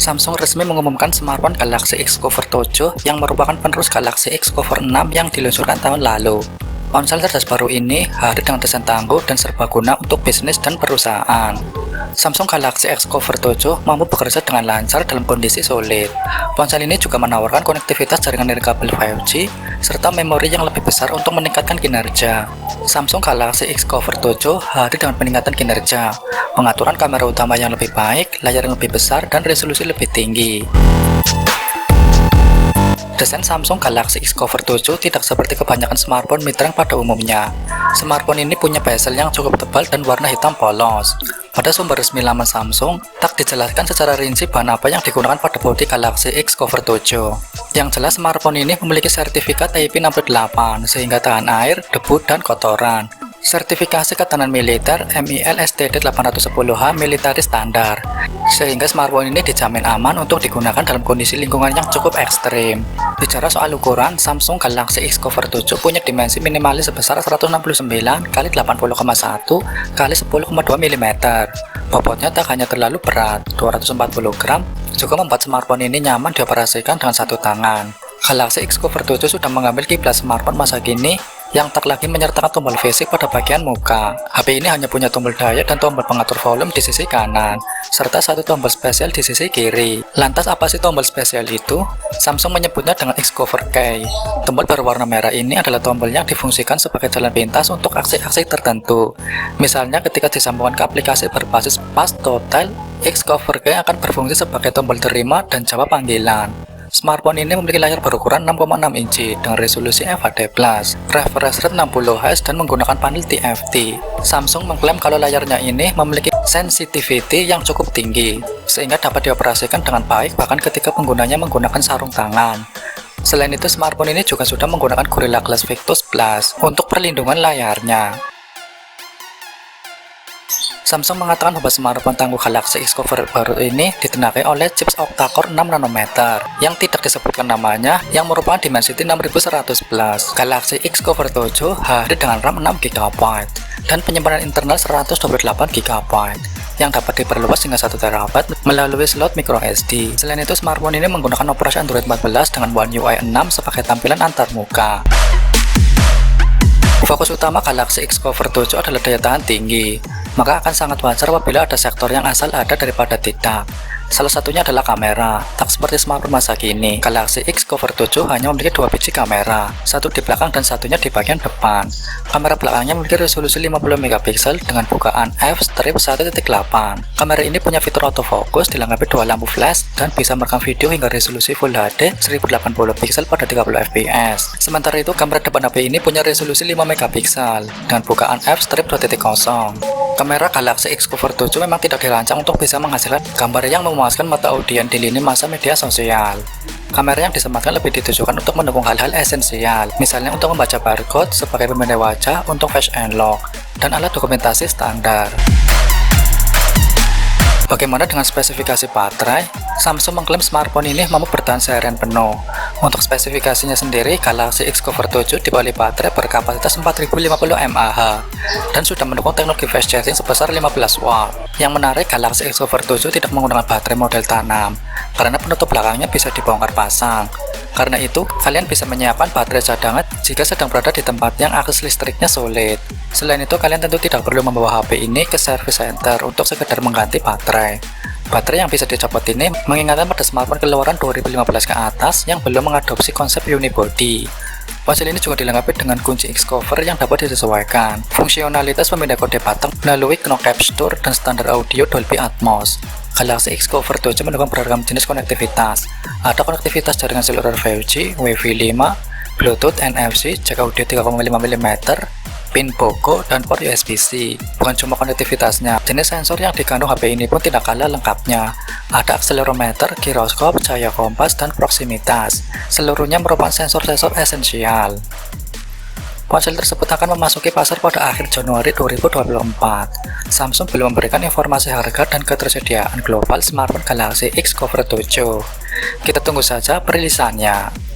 Samsung resmi mengumumkan smartphone Galaxy X Cover 7 yang merupakan penerus Galaxy X Cover 6 yang diluncurkan tahun lalu. Ponsel cerdas baru ini hadir dengan desain tangguh dan serbaguna untuk bisnis dan perusahaan. Samsung Galaxy X Cover 7 mampu bekerja dengan lancar dalam kondisi sulit. Ponsel ini juga menawarkan konektivitas jaringan nirkabel 5G serta memori yang lebih besar untuk meningkatkan kinerja. Samsung Galaxy X Cover 7 hadir dengan peningkatan kinerja, pengaturan kamera utama yang lebih baik, layar yang lebih besar, dan resolusi lebih tinggi. Desain Samsung Galaxy X Cover 7 tidak seperti kebanyakan smartphone mid-range pada umumnya. Smartphone ini punya bezel yang cukup tebal dan warna hitam polos. Pada sumber resmi laman Samsung, tak dijelaskan secara rinci bahan apa yang digunakan pada bodi Galaxy X Cover 7. Yang jelas smartphone ini memiliki sertifikat IP68 sehingga tahan air, debu, dan kotoran. Sertifikasi ketahanan militer MIL STD 810H military standar, sehingga smartphone ini dijamin aman untuk digunakan dalam kondisi lingkungan yang cukup ekstrim. Bicara soal ukuran, Samsung Galaxy X Cover 7 punya dimensi minimalis sebesar 169 x 80,1 x 10,2 mm. Bobotnya tak hanya terlalu berat, 240 gram, juga membuat smartphone ini nyaman dioperasikan dengan satu tangan. Galaxy X Cover 7 sudah mengambil kiblat smartphone masa kini yang tak lagi menyertakan tombol fisik pada bagian muka. HP ini hanya punya tombol daya dan tombol pengatur volume di sisi kanan, serta satu tombol spesial di sisi kiri. Lantas apa sih tombol spesial itu? Samsung menyebutnya dengan X Cover K. Tombol berwarna merah ini adalah tombol yang difungsikan sebagai jalan pintas untuk aksi-aksi tertentu. Misalnya ketika disambungkan ke aplikasi berbasis Fast Total, X Cover K akan berfungsi sebagai tombol terima dan jawab panggilan. Smartphone ini memiliki layar berukuran 6,6 inci dengan resolusi FHD+, refresh rate 60Hz dan menggunakan panel TFT. Samsung mengklaim kalau layarnya ini memiliki sensitivity yang cukup tinggi, sehingga dapat dioperasikan dengan baik bahkan ketika penggunanya menggunakan sarung tangan. Selain itu, smartphone ini juga sudah menggunakan Gorilla Glass Victus Plus untuk perlindungan layarnya. Samsung mengatakan bahwa smartphone tangguh Galaxy X Cover baru ini ditenagai oleh chips octa-core 6 nanometer yang tidak disebutkan namanya, yang merupakan Dimensity 6100 Plus. Galaxy X Cover 7 hadir dengan RAM 6GB dan penyimpanan internal 128GB yang dapat diperluas hingga 1TB melalui slot microSD. Selain itu, smartphone ini menggunakan operasi Android 14 dengan One UI 6 sebagai tampilan antarmuka. Fokus utama Galaxy X Cover 7 adalah daya tahan tinggi, maka akan sangat wajar apabila ada sektor yang asal ada daripada tidak. Salah satunya adalah kamera. Tak seperti smartphone masa kini, Galaxy X Cover 7 hanya memiliki dua biji kamera, satu di belakang dan satunya di bagian depan. Kamera belakangnya memiliki resolusi 50 megapiksel dengan bukaan f/1.8. Kamera ini punya fitur autofocus, dilengkapi dua lampu flash, dan bisa merekam video hingga resolusi Full HD 1080 piksel pada 30 fps. Sementara itu, kamera depan HP ini punya resolusi 5 megapiksel dengan bukaan f/2.0. Kamera Galaxy X Cover 7 memang tidak dirancang untuk bisa menghasilkan gambar yang memuaskan mata audiens di lini masa media sosial. Kamera yang disematkan lebih ditujukan untuk mendukung hal-hal esensial, misalnya untuk membaca barcode sebagai pemindai wajah untuk face unlock, dan alat dokumentasi standar. Bagaimana dengan spesifikasi baterai? Samsung mengklaim smartphone ini mampu bertahan seharian penuh. Untuk spesifikasinya sendiri, Galaxy X Cover 7 dibeli baterai berkapasitas 4050 mAh dan sudah mendukung teknologi fast charging sebesar 15 watt. Yang menarik, Galaxy X Cover 7 tidak menggunakan baterai model tanam, karena penutup belakangnya bisa dibongkar pasang. Karena itu, kalian bisa menyiapkan baterai cadangan jika sedang berada di tempat yang akses listriknya sulit. Selain itu, kalian tentu tidak perlu membawa HP ini ke service center untuk sekedar mengganti baterai. Baterai yang bisa dicopot ini mengingatkan pada smartphone keluaran 2015 ke atas yang belum mengadopsi konsep unibody. Ponsel ini juga dilengkapi dengan kunci X Cover yang dapat disesuaikan, fungsionalitas pemindai kode patang melalui knob capture, dan standar audio Dolby Atmos. Galaxy X Cover 7 mendukung beragam jenis konektivitas. Ada konektivitas jaringan seluler 5G, Wi-Fi 5, Bluetooth, NFC, jack audio 3,5 mm, pin BOGO, dan port USB-C. Bukan cuma konektivitasnya, jenis sensor yang dikandung HP ini pun tidak kalah lengkapnya. Ada akselerometer, giroskop, cahaya kompas, dan proximitas. Seluruhnya merupakan sensor-sensor esensial. Ponsel tersebut akan memasuki pasar pada akhir Januari 2024. Samsung belum memberikan informasi harga dan ketersediaan global smartphone Galaxy X Cover 7. Kita tunggu saja perilisannya.